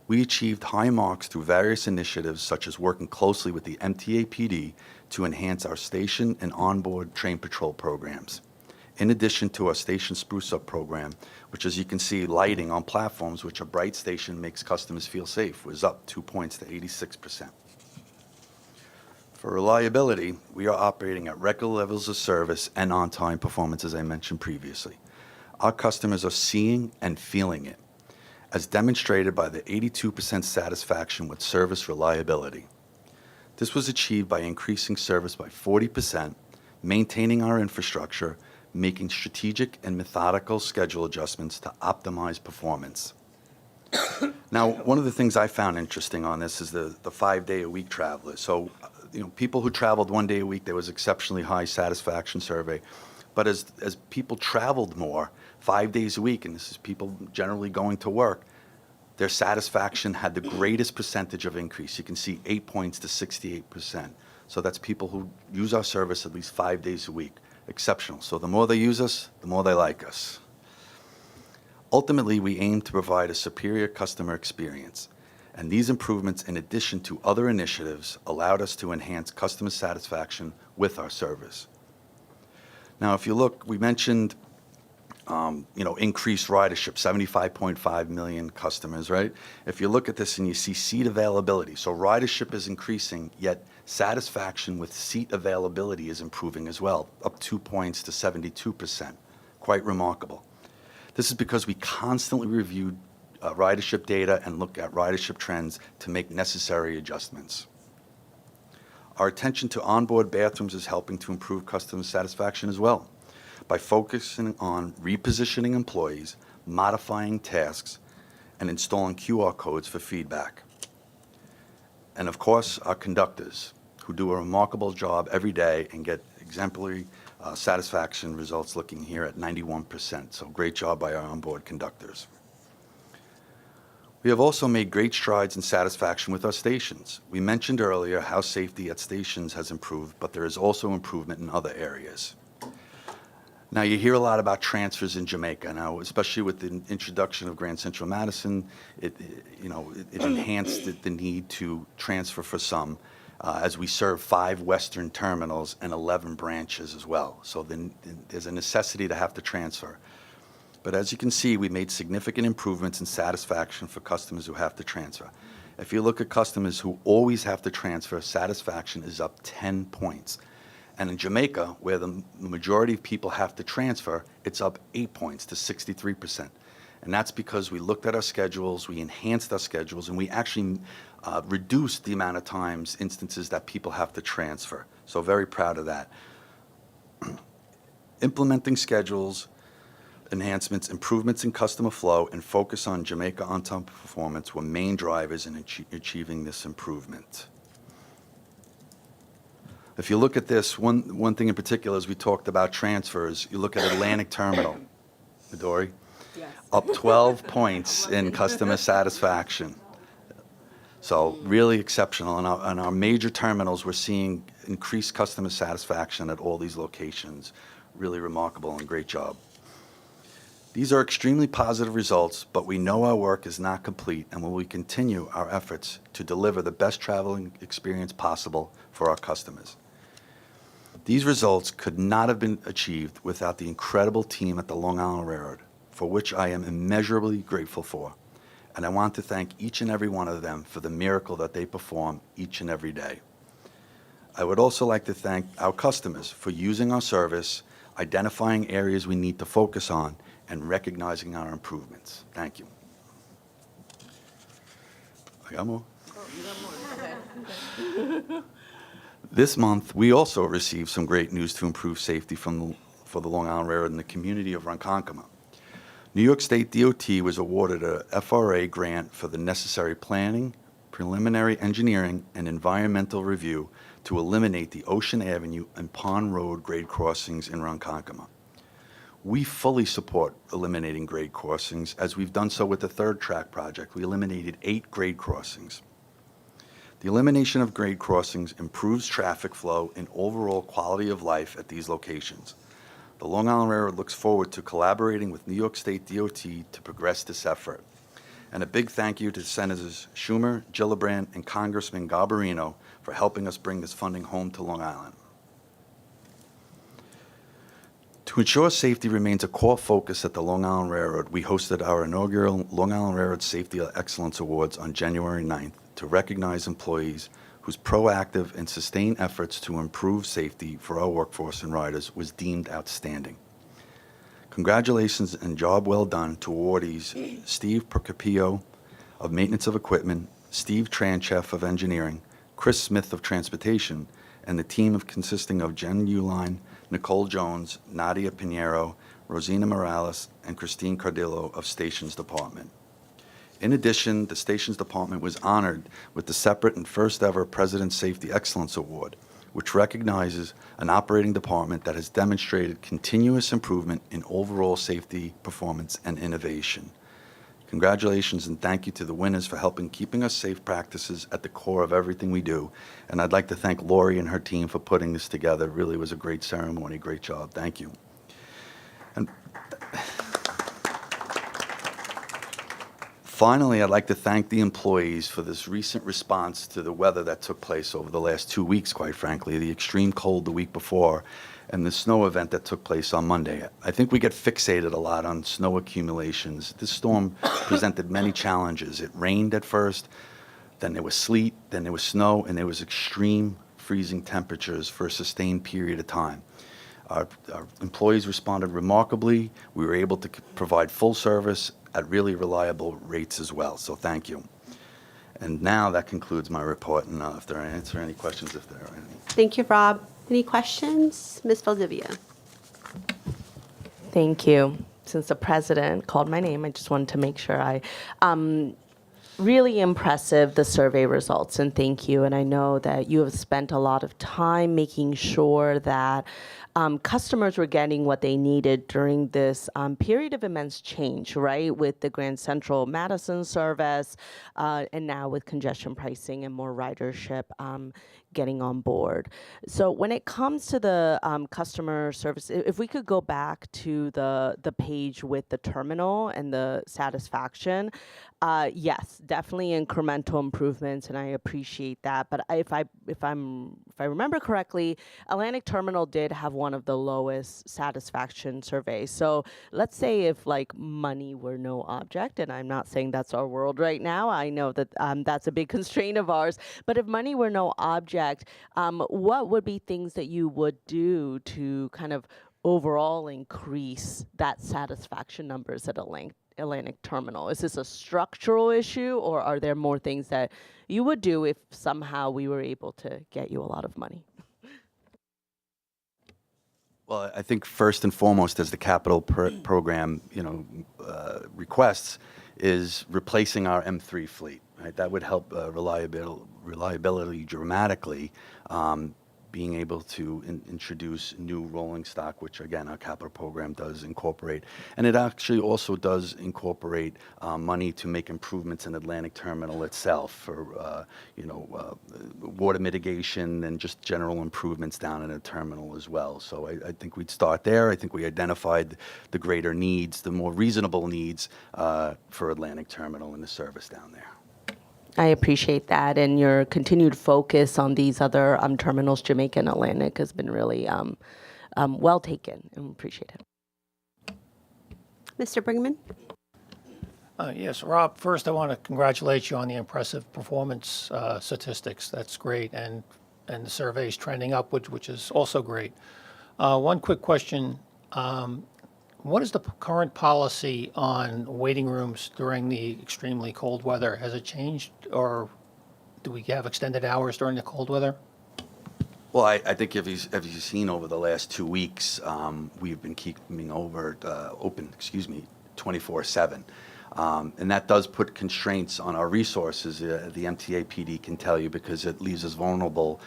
We achieved high marks through various initiatives such as working closely with the MTA PD to enhance our station and onboard train patrol programs. In addition to our station spruce up program, which, as you can see, lighting on platforms, which a bright station makes customers feel safe, was up 2 points to 86%. For reliability, we are operating at record levels of service and on-time performance, as I mentioned previously. Our customers are seeing and feeling it, as demonstrated by the 82% satisfaction with service reliability. This was achieved by increasing service by 40%, maintaining our infrastructure, making strategic and methodical schedule adjustments to optimize performance. Now, one of the things I found interesting on this is the 5-day-a-week travelers. So, people who traveled 1 day a week, there was exceptionally high satisfaction survey. But as people traveled more, 5 days a week, and this is people generally going to work, their satisfaction had the greatest percentage of increase. You can see 8 points to 68%. So that's people who use our service at least 5 days a week. Exceptional. So the more they use us, the more they like us. Ultimately, we aim to provide a superior customer experience, and these improvements, in addition to other initiatives, allowed us to enhance customer satisfaction with our service. Now, if you look, we mentioned increased ridership, 75.5 million customers, right? If you look at this and you see seat availability, so ridership is increasing, yet satisfaction with seat availability is improving as well, up 2 points to 72%. Quite remarkable. This is because we constantly review ridership data and look at ridership trends to make necessary adjustments. Our attention to onboard bathrooms is helping to improve customer satisfaction as well by focusing on repositioning employees, modifying tasks, and installing QR codes for feedback. And of course, our conductors, who do a remarkable job every day and get exemplary satisfaction results, looking here at 91%. So great job by our onboard conductors. We have also made great strides in satisfaction with our stations. We mentioned earlier how safety at stations has improved, but there is also improvement in other areas. Now, you hear a lot about transfers in Jamaica now, especially with the introduction of Grand Central Madison. It enhanced the need to transfer for some, as we serve 5 western terminals and 11 branches as well. So then there's a necessity to have to transfer. But as you can see, we made significant improvements in satisfaction for customers who have to transfer. If you look at customers who always have to transfer, satisfaction is up 10 points. And in Jamaica, where the majority of people have to transfer, it's up 8 points to 63%. And that's because we looked at our schedules, we enhanced our schedules, and we actually reduced the amount of times, instances that people have to transfer. So very proud of that. Implementing schedules, enhancements, improvements in customer flow, and focus on Jamaica on-time performance were main drivers in achieving this improvement. If you look at this, one thing in particular, as we talked about transfers, you look at Atlantic Terminal, Midori, yes. Up 12 points in customer satisfaction. So really exceptional. On our major terminals, we're seeing increased customer satisfaction at all these locations. Really remarkable and great job. These are extremely positive results, but we know our work is not complete, and we will continue our efforts to deliver the best traveling experience possible for our customers. These results could not have been achieved without the incredible team at the Long Island Railroad, for which I am immeasurably grateful for. And I want to thank each and every one of them for the miracle that they perform each and every day. I would also like to thank our customers for using our service, identifying areas we need to focus on, and recognizing our improvements. Thank you. I got more. This month, we also received some great news to improve safety for the Long Island Railroad in the community of Ronkonkoma. New York State DOT was awarded a FRA grant for the necessary planning, preliminary engineering, and environmental review to eliminate the Ocean Avenue and Pond Road grade crossings in Ronkonkoma. We fully support eliminating grade crossings, as we've done so with the third track project. We eliminated 8 grade crossings. The elimination of grade crossings improves traffic flow and overall quality of life at these locations. The Long Island Railroad looks forward to collaborating with New York State DOT to progress this effort. And a big thank you to Senators Schumer, Gillibrand, and Congressman Garbarino for helping us bring this funding home to Long Island. To ensure safety remains a core focus at the Long Island Railroad, we hosted our inaugural Long Island Railroad Safety Excellence Awards on January 9th to recognize employees whose proactive and sustained efforts to improve safety for our workforce and riders was deemed outstanding. Congratulations and job well done to awardees Steve Procopio of Maintenance of Equipment, Steve Tranchef of Engineering, Chris Smith of Transportation, and the team consisting of Jen Uline, Nicole Jones, Nadia Pinheiro, Rosina Morales, and Christine Cardillo of Stations Department. In addition, the Stations Department was honored with the separate and first ever President's Safety Excellence Award, which recognizes an operating department that has demonstrated continuous improvement in overall safety, performance, and innovation. Congratulations and thank you to the winners for helping keeping us safe practices at the core of everything we do. And I'd like to thank Lori and her team for putting this together. It really was a great ceremony. Great job. Thank you. And Finally, I'd like to thank the employees for this recent response to the weather that took place over the last 2 weeks, quite frankly, the extreme cold the week before and the snow event that took place on Monday. I think we get fixated a lot on snow accumulations. This storm presented many challenges. It rained at first, then there was sleet, then there was snow, and there was extreme freezing temperatures for a sustained period of time. Our employees responded remarkably. We were able to provide full service at really reliable rates as well, so thank you. And now that concludes my report, and if there are any questions, if there are any. Thank you, Rob. Any questions? Ms. Valdivia. Thank you. Since the president called my name, I just wanted to make sure really impressive, the survey results, and thank you. And I know that you have spent a lot of time making sure that customers were getting what they needed during this period of immense change, right? With the Grand Central Madison service, and now with congestion pricing and more ridership getting on board. So when it comes to the customer service, if we could go back to the page with the terminal and the satisfaction, yes, definitely incremental improvements, and I appreciate that. But if I remember correctly, Atlantic Terminal did have one of the lowest satisfaction surveys. So let's say if like money were no object, and I'm not saying that's our world right now. I know that that's a big constraint of ours. But if money were no object, what would be things that you would do to kind of overall increase that satisfaction numbers at Atlantic Terminal? Is this a structural issue, or are there more things that you would do if somehow we were able to get you a lot of money? Well, I think first and foremost, as the capital program, requests, is replacing our M3 fleet. Right, that would help reliability dramatically. Being able to introduce new rolling stock, which again our capital program does incorporate, and it actually also does incorporate money to make improvements in Atlantic Terminal itself for water mitigation and just general improvements down in the terminal as well. So I think we'd start there. I think we identified the greater needs, the more reasonable needs for Atlantic Terminal and the service down there. I appreciate that, and your continued focus on these other terminals, Jamaica and Atlantic, has been really well taken, and appreciate it. Mr. Brinkman? Yes, Rob, first I want to congratulate you on the impressive performance statistics. That's great, and the survey's trending upwards, which is also great. One quick question. What is the current policy on waiting rooms during the extremely cold weather? Has it changed, or do we have extended hours during the cold weather? Well, I think if you've seen over the last 2 weeks, we've been keeping open 24/7. And that does put constraints on our resources, the MTA PD can tell you, because it leaves us vulnerable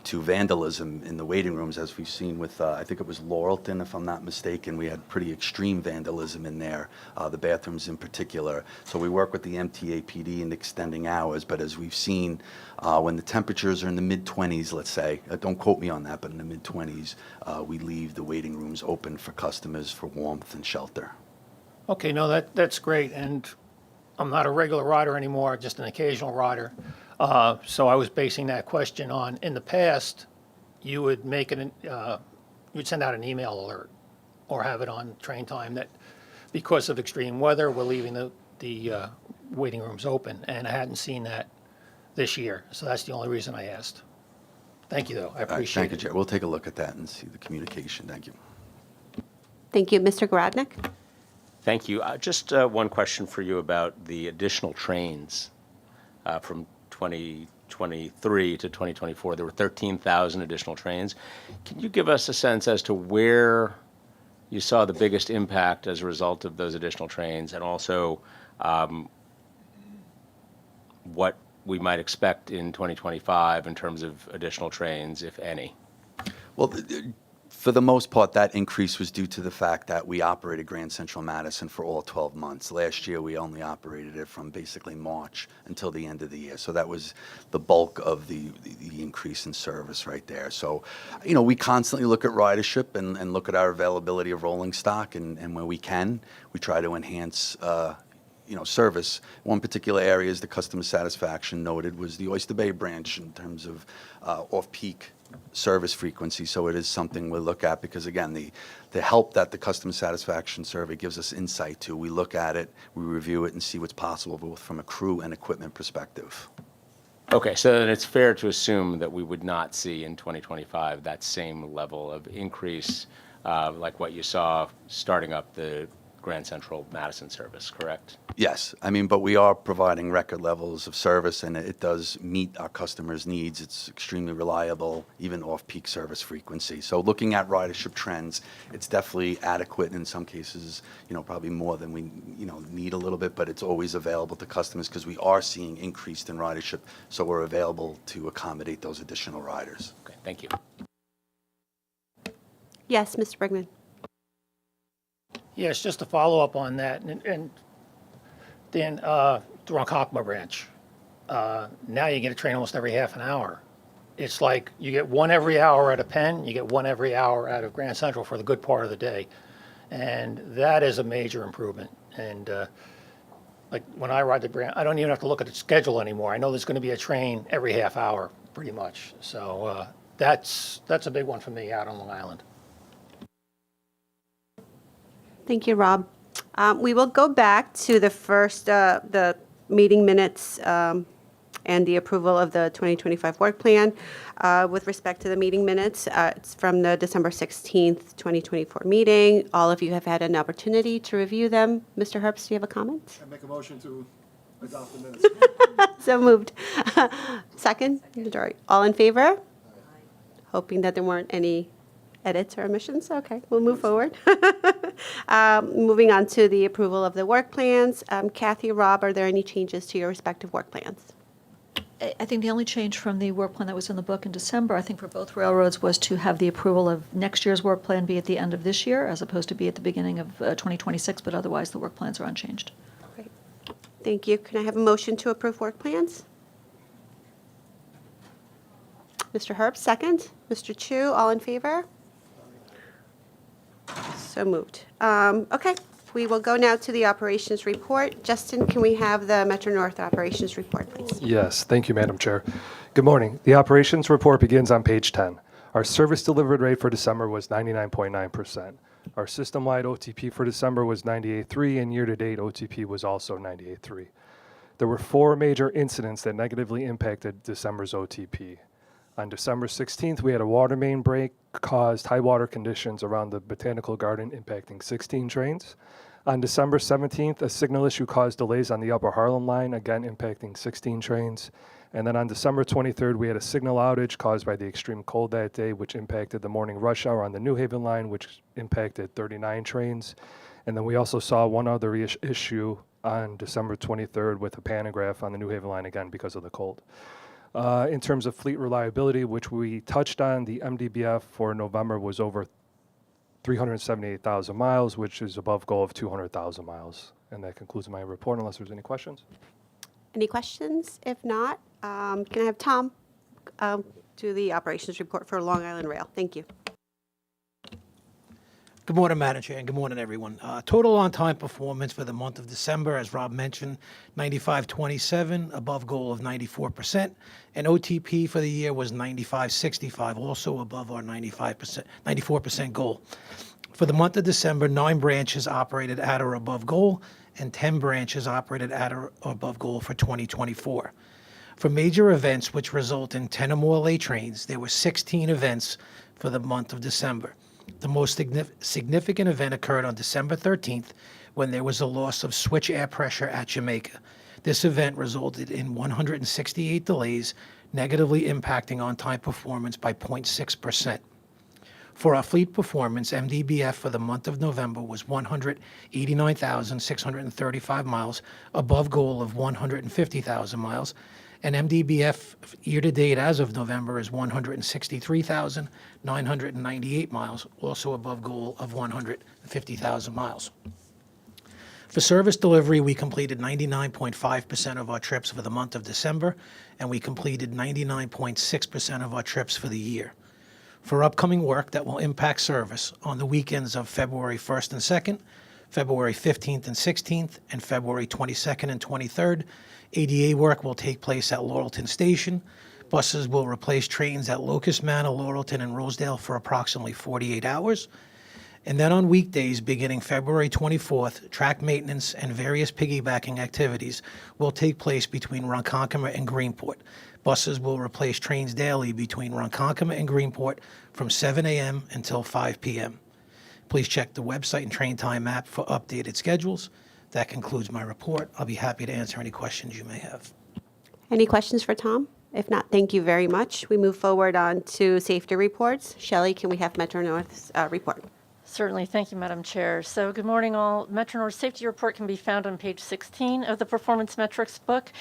to vandalism in the waiting rooms, as we've seen with, I think it was Laurelton, if I'm not mistaken. We had pretty extreme vandalism in there, the bathrooms in particular. So we work with the MTA PD in extending hours, but as we've seen, when the temperatures are in the mid-20s, let's say, don't quote me on that, but in the mid-20s, we leave the waiting rooms open for customers for warmth and shelter. Okay, no, that's great, and I'm not a regular rider anymore, just an occasional rider. So I was basing that question on, in the past, you would you'd send out an email alert or have it on train time that because of extreme weather, we're leaving the waiting rooms open, and I hadn't seen that this year. So that's the only reason I asked. Thank you, though. I appreciate it. Thank you, Chair. We'll take a look at that and see the communication. Thank you. Thank you. Mr. Gradnick? Thank you. Just one question for you about the additional trains from 2023 to 2024. There were 13,000 additional trains. Can you give us a sense as to where you saw the biggest impact as a result of those additional trains, and also what we might expect in 2025 in terms of additional trains, if any? Well, for the most part, that increase was due to the fact that we operated Grand Central Madison for all 12 months. Last year, we only operated it from basically March until the end of the year. So that was the bulk of the increase in service right there. So, we constantly look at ridership and look at our availability of rolling stock, and where we can, we try to enhance service. One particular area is the customer satisfaction noted was the Oyster Bay branch in terms of off-peak service frequency. So it is something we look at because, again, the help that the customer satisfaction survey gives us insight to, we look at it, we review it, and see what's possible both from a crew and equipment perspective. Okay, so then it's fair to assume that we would not see in 2025 that same level of increase like what you saw starting up the Grand Central Madison service, correct? Yes, but we are providing record levels of service, and it does meet our customers' needs. It's extremely reliable, even off-peak service frequency. So looking at ridership trends, it's definitely adequate in some cases, probably more than we, need a little bit, but it's always available to customers because we are seeing increased in ridership, so we're available to accommodate those additional riders. Okay, thank you. Yes, Mr. Brigman. Yes, just to follow up on that, and Dan, the Ronkonkoma branch, now you get a train almost every half an hour. It's like you get one every hour out of Penn, you get one every hour out of Grand Central for the good part of the day. And that is a major improvement. And like when I ride the Grand, I don't even have to look at the schedule anymore. I know there's going to be a train every half hour, pretty much. So that's a big one for me out on Long Island. Thank you, Rob. We will go back to the first, the meeting minutes and the approval of the 2025 work plan. With respect to the meeting minutes, it's from the December 16th, 2024 meeting. All of you have had an opportunity to review them. Mr. Herbst, do you have a comment? I make a motion to adopt the minutes. So moved. Second? Majority. All in favor? Hoping that there weren't any edits or omissions. Okay, we'll move forward. Moving on to the approval of the work plans. Kathy, Rob, are there any changes to your respective work plans? I think the only change from the work plan that was in the book in December, I think for both railroads, was to have the approval of next year's work plan be at the end of this year as opposed to be at the beginning of 2026, but otherwise the work plans are unchanged. Great. Thank you. Can I have a motion to approve work plans? Mr. Herbst, second. Mr. Chu, all in favor? So moved. Okay, we will go now to the operations report. Justin, can we have the Metro North operations report, please? Yes, thank you, Madam Chair. Good morning. The operations report begins on page 10. Our service delivered rate for December was 99.9%. Our system-wide OTP for December was 98.3, and year-to-date OTP was also 98.3. There were 4 major incidents that negatively impacted December's OTP. On December 16th, we had a water main break, caused high water conditions around the Botanical Garden, impacting 16 trains. On December 17th, a signal issue caused delays on the Upper Harlem line, again impacting 16 trains. And then on December 23rd, we had a signal outage caused by the extreme cold that day, which impacted the morning rush hour on the New Haven line, which impacted 39 trains. And then we also saw one other issue on December 23rd with a pantograph on the New Haven line, again because of the cold. In terms of fleet reliability, which we touched on, the MDBF for November was over 378,000 miles, which is above goal of 200,000 miles. And that concludes my report, unless there's any questions. Any questions? If not, can I have Tom do the operations report for Long Island Rail? Thank you. Good morning, Madam Chair, and good morning, everyone. Total on-time performance for the month of December, as Rob mentioned, 95.27, above goal of 94%, and OTP for the year was 95.65, also above our 94% goal. For the month of December, 9 branches operated at or above goal, and 10 branches operated at or above goal for 2024. For major events which result in 10 or more late trains, there were 16 events for the month of December. The most significant event occurred on December 13th when there was a loss of switch air pressure at Jamaica. This event resulted in 168 delays, negatively impacting on-time performance by 0.6%. For our fleet performance, MDBF for the month of November was 189,635 miles, above goal of 150,000 miles, and MDBF year-to-date as of November is 163,998 miles, also above goal of 150,000 miles. For service delivery, we completed 99.5% of our trips for the month of December, and we completed 99.6% of our trips for the year. For upcoming work that will impact service on the weekends of February 1st and 2nd, February 15th and 16th, and February 22nd and 23rd. ADA work will take place at Laurelton Station. Buses will replace trains at Locust Manor, Laurelton, and Rosedale for approximately 48 hours. And then on weekdays, beginning February 24th, track maintenance and various piggybacking activities will take place between Ronkonkoma and Greenport. Buses will replace trains daily between Ronkonkoma and Greenport from 7 a.m. until 5 p.m. Please check the website and train time app for updated schedules. That concludes my report. I'll be happy to answer any questions you may have. Any questions for Tom? If not, thank you very much. We move forward on to safety reports. Shelley, can we have Metro North's report? Certainly. Thank you, Madam Chair. So good morning, all. Metro North Safety Report can be found on page 16 of the Performance Metrics book.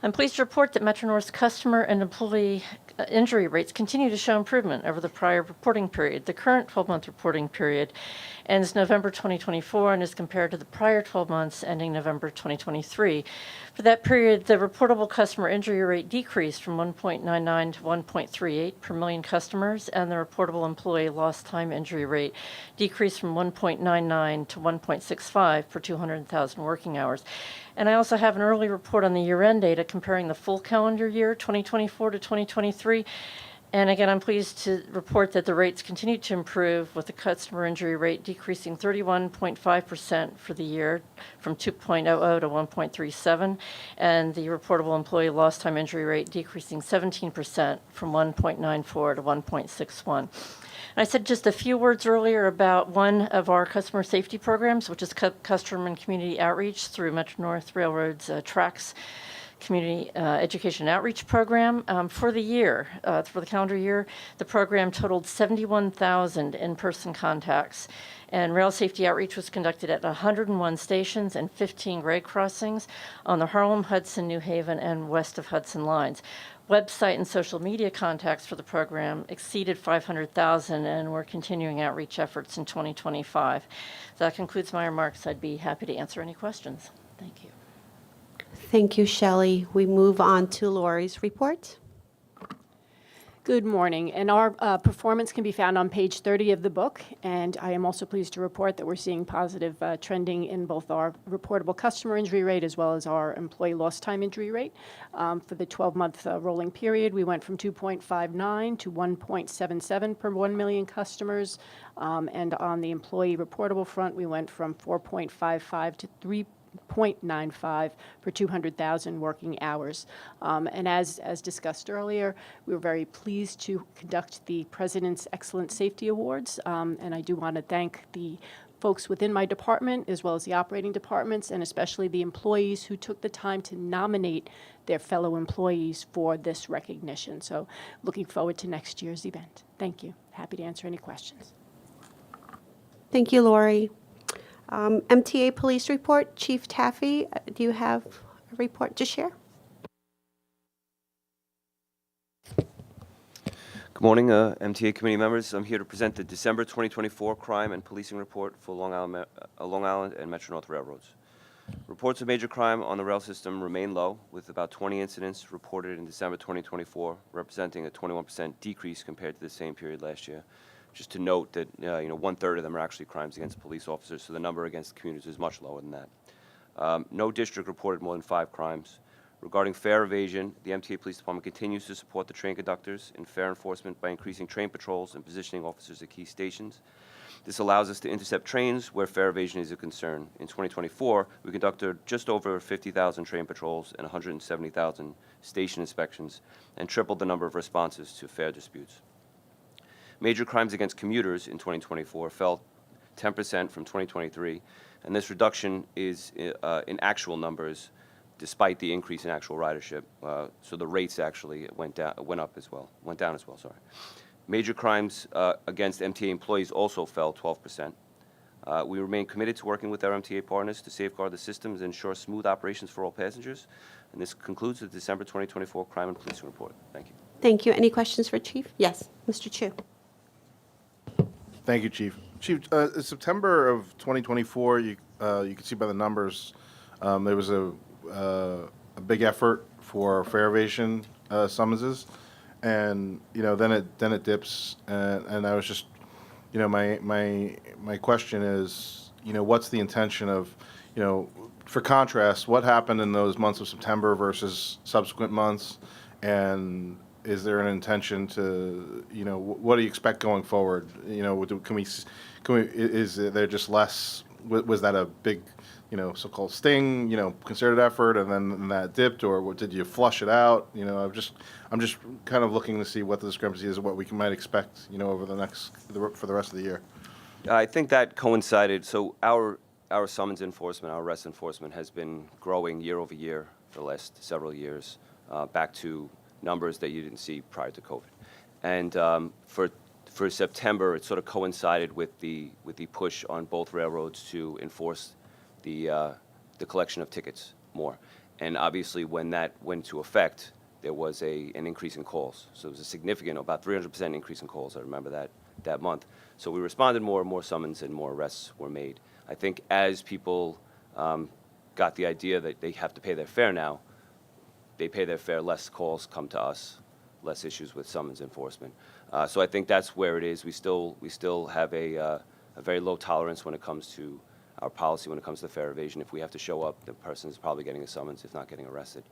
I'm pleased to report that Metro North's customer and employee injury rates continue to show improvement over the prior reporting period. The current 12-month reporting period ends November 2024 and is compared to the prior 12 months ending November 2023. For that period, the reportable customer injury rate decreased from 1.99 to 1.38 per million customers, and the reportable employee lost time injury rate decreased from 1.99 to 1.65 per 200,000 working hours. And I also have an early report on the year-end data comparing the full calendar year 2024 to 2023. And again, I'm pleased to report that the rates continue to improve, with the customer injury rate decreasing 31.5% for the year from 2.00 to 1.37, and the reportable employee lost time injury rate decreasing 17% from 1.94 to 1.61. I said just a few words earlier about one of our customer safety programs, which is customer and community outreach through Metro North Railroad's TRACS Community Education Outreach Program. For the year, for the calendar year, the program totaled 71,000 in-person contacts, and rail safety outreach was conducted at 101 stations and 15 grade crossings on the Harlem, Hudson, New Haven, and west of Hudson lines. Website and social media contacts for the program exceeded 500,000, and we're continuing outreach efforts in 2025. So that concludes my remarks. I'd be happy to answer any questions. Thank you. Thank you, Shelley. We move on to Lori's report. Good morning, and our performance can be found on page 30 of the book, and I am also pleased to report that we're seeing positive trending in both our reportable customer injury rate as well as our employee lost time injury rate. For the 12-month rolling period, we went from 2.59 to 1.77 per 1 million customers, and on the employee reportable front, we went from 4.55 to 3.95 per 200,000 working hours. And as discussed earlier, we were very pleased to conduct the President's Excellent Safety Awards, and I do want to thank the folks within my department as well as the operating departments, and especially the employees who took the time to nominate their fellow employees for this recognition. So looking forward to next year's event. Thank you. Happy to answer any questions. Thank you, Lori. MTA Police Report. Chief Taffy, do you have a report to share? Good morning, MTA committee members. I'm here to present the December 2024 Crime and Policing Report for Long Island and Metro North Railroads. Reports of major crime on the rail system remain low, with about 20 incidents reported in December 2024, representing a 21% decrease compared to the same period last year. Just to note that 1/3 of them are actually crimes against police officers, so the number against commuters is much lower than that. No district reported more than 5 crimes. Regarding fare evasion, the MTA Police Department continues to support the train conductors in fare enforcement by increasing train patrols and positioning officers at key stations. This allows us to intercept trains where fare evasion is a concern. In 2024, we conducted just over 50,000 train patrols and 170,000 station inspections, and tripled the number of responses to fare disputes. Major crimes against commuters in 2024 fell 10% from 2023, and this reduction is in actual numbers, despite the increase in actual ridership. So the rates actually went down as well. Sorry. Major crimes against MTA employees also fell 12%. We remain committed to working with our MTA partners to safeguard the systems and ensure smooth operations for all passengers. And this concludes the December 2024 Crime and Policing Report. Thank you. Thank you. Any questions for Chief? Yes, Mr. Chu. Thank you, Chief. Chief, in September of 2024, you can see by the numbers, there was a big effort for fare evasion summonses, and then it dips, and I was just, my question is, what's the intention of, for contrast, what happened in those months of September versus subsequent months? And is there an intention to, what do you expect going forward? Is there just less, was that a big, so-called sting, concerted effort, and then that dipped, or did you flush it out? I'm just kind of looking to see what the discrepancy is and what we might expect, over for the rest of the year. I think that coincided. So our summons enforcement, our arrest enforcement has been growing year over year for the last several years, back to numbers that you didn't see prior to COVID. And for September, it sort of coincided with the push on both railroads to enforce the collection of tickets more. And obviously, when that went into effect, there was an increase in calls. So it was a significant, about 300% increase in calls. I remember that month. So we responded more, and more summons and more arrests were made. I think as people got the idea that they have to pay their fare now, they pay their fare, less calls come to us, less issues with summons enforcement. So I think that's where it is. We still have a very low tolerance when it comes to our policy when it comes to fare evasion. If we have to show up, the person is probably getting a summons, if not getting arrested,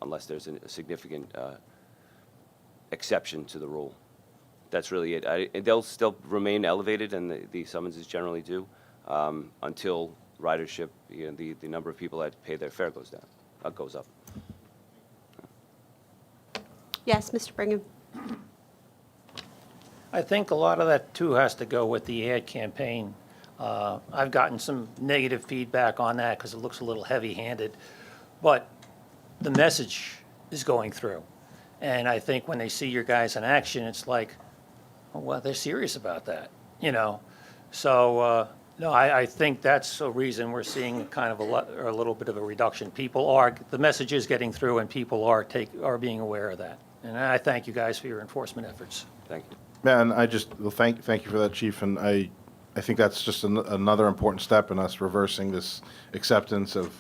unless there's a significant exception to the rule. That's really it. They'll still remain elevated, and the summonses generally do, until ridership, the number of people that pay their fare goes up. Yes, Mr. Brigham. I think a lot of that, too, has to go with the ad campaign. I've gotten some negative feedback on that because it looks a little heavy-handed, but the message is going through. And I think when they see your guys in action, it's like, oh, well, they're serious about that, So, no, I think that's a reason we're seeing kind of a little bit of a reduction. The message is getting through, and people are being aware of that. And I thank you guys for your enforcement efforts. Thank you. Man, thank you for that, Chief, and I think that's just another important step in us reversing this acceptance of,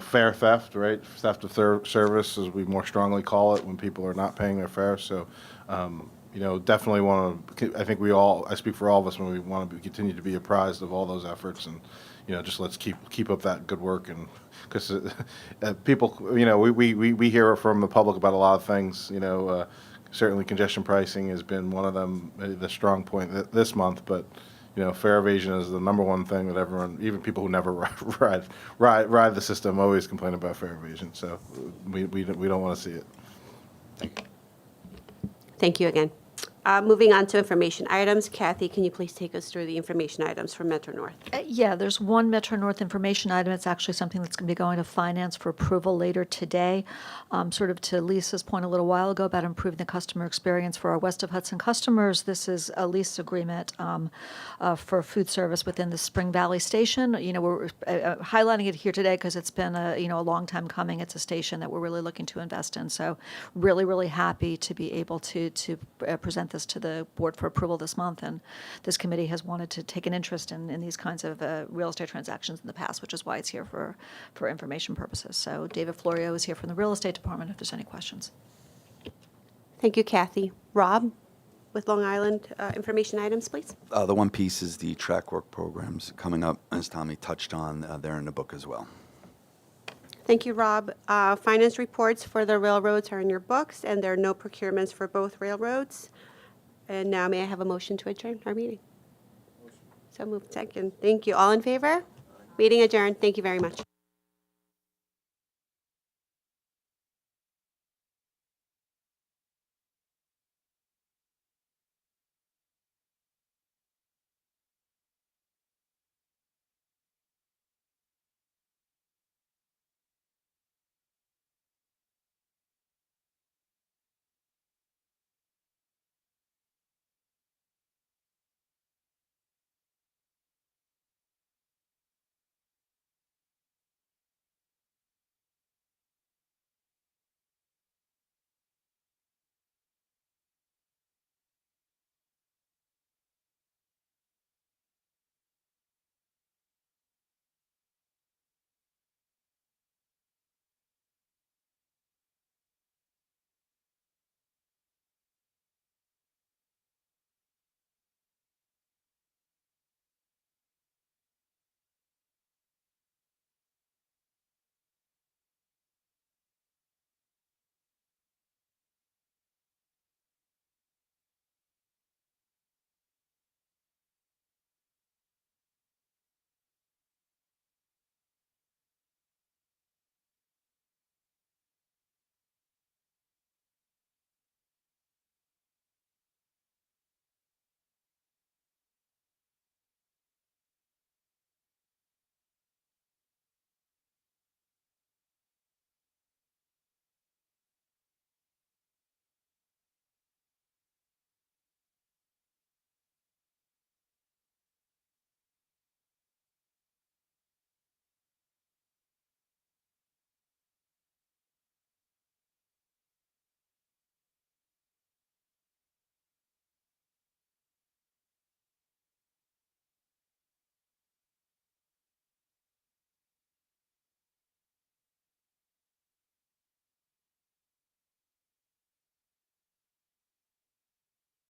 fare theft, right? Theft of service, as we more strongly call it, when people are not paying their fare. So, definitely want to. I think I speak for all of us when we want to continue to be apprised of all those efforts, and just let's keep up that good work. And because people, we hear from the public about a lot of things, Certainly, congestion pricing has been one of them, the strong point this month. But fare evasion is the number one thing that everyone, even people who never ride the system, always complain about fare evasion. So we don't want to see it. Thank you. Thank you again. Moving on to information items. Kathy, can you please take us through the information items for Metro North? Yeah, there's one Metro North information item. It's actually something that's going to be going to Finance for approval later today. Sort of to Lisa's point a little while ago about improving the customer experience for our West of Hudson customers, this is a lease agreement for food service within the Spring Valley Station. We're highlighting it here today because it's been a long time coming. It's a station that we're really looking to invest in. So really, really happy to be able to present this to the board for approval this month, and this committee has wanted to take an interest in these kinds of real estate transactions in the past, which is why it's here for information purposes. So David Florio is here from the real estate department if there's any questions. Thank you, Kathy. Rob, with Long Island information items, please. The one piece is the track work programs coming up, as Tommy touched on. They're in the book as well. Thank you, Rob. Finance reports for the railroads are in your books, and there are no procurements for both railroads. And now may I have a motion to adjourn our meeting? So moved. Second. Thank you. All in favor? Meeting adjourned. Thank you very much.